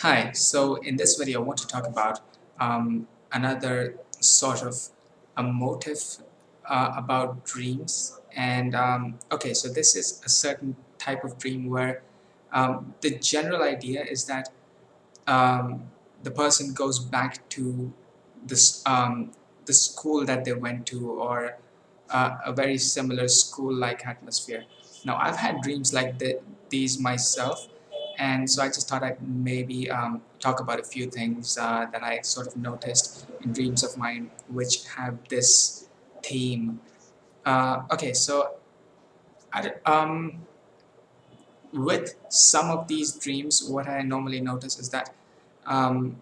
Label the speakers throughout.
Speaker 1: Hi, so in this video I want to talk about another sort of a motive about dreams. And okay, so this is a certain type of dream where the general idea is that um, the person goes back to this the school that they went to, or a very similar school-like atmosphere. Now, I've had dreams like these myself, and so I just thought I'd maybe talk about a few things that I sort of noticed in dreams of mine, which have this theme. Okay, so with some of these dreams, what I normally notice is that um,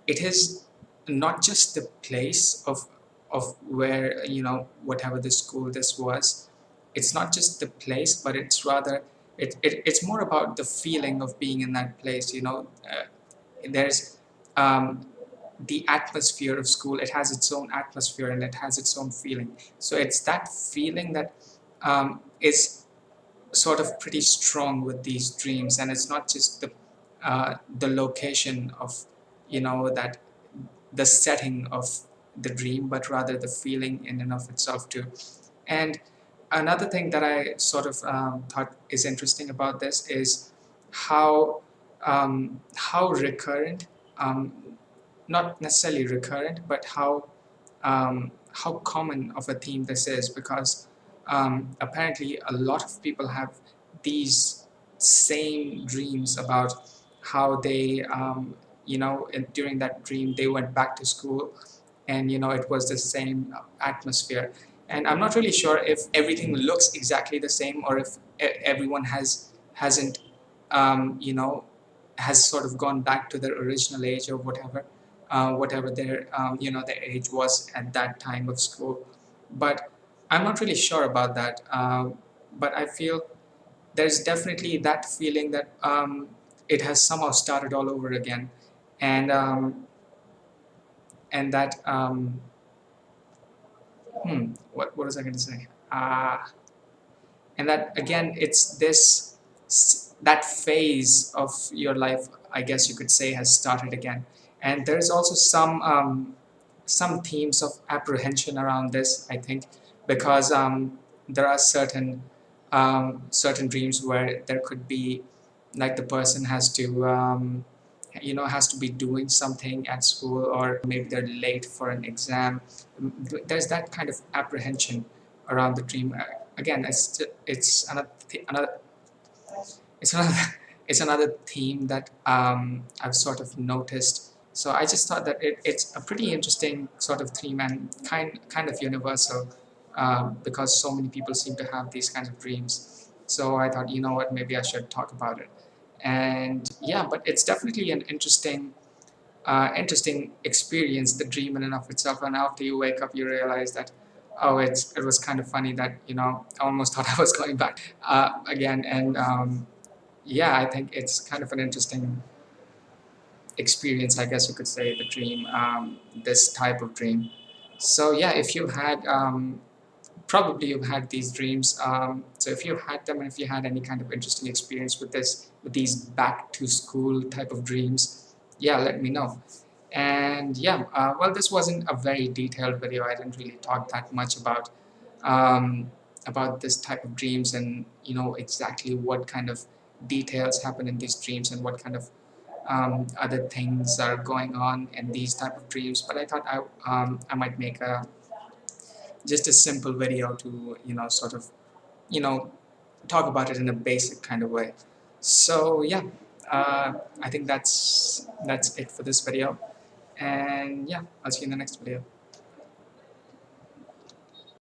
Speaker 1: it is not just the place of where, whatever the school this was. It's not just the place, but it's rather it's more about the feeling of being in that place. There's the atmosphere of school. It has its own atmosphere and it has its own feeling. So it's that feeling that is sort of pretty strong with these dreams, and it's not just the location of, that the setting of the dream, but rather the feeling in and of itself too. And another thing that I sort of thought is interesting about this is how recurrent, um, not necessarily recurrent, but how common of a theme this is, because apparently a lot of people have these same dreams about how they, during that dream they went back to school, and it was the same atmosphere. And I'm not really sure if everything looks exactly the same, or if everyone hasn't you know has sort of gone back to their original age, or whatever their their age was at that time of school. But I'm not really sure about that. But I feel there's definitely that feeling that it has somehow started all over again, and that what was I going to say? And that again, it's this that phase of your life, I guess you could say, has started again. And there's also some themes of apprehension around this, I think, because there are certain dreams where there could be, like, the person has to has to be doing something at school, or maybe they're late for an exam. There's that kind of apprehension around the dream. Again, it's it's another it's another theme that I've sort of noticed. So I just thought that it's a pretty interesting sort of theme, and kind of universal, because so many people seem to have these kinds of dreams. So I thought, you know what, maybe I should talk about it. And yeah, but it's definitely an interesting experience, the dream in and of itself. And after you wake up, you realize that, oh, it was kind of funny that, I almost thought I was going back again. And yeah, I think it's kind of an interesting experience, I guess you could say, the dream, this type of dream. So yeah, if you've had probably you've had these dreams. So if you've had them, and if you had any kind of interesting experience with these back to school type of dreams, yeah, let me know. And yeah, well, this wasn't a very detailed video. I didn't really talk that much um, about this type of dreams, and exactly what kind of details happen in these dreams, and what kind of other things are going on in these type of dreams. But I thought I might make just a simple video to sort of you know talk about it in a basic kind of way. So yeah, I think that's it for this video, and yeah, I'll see you in the next video.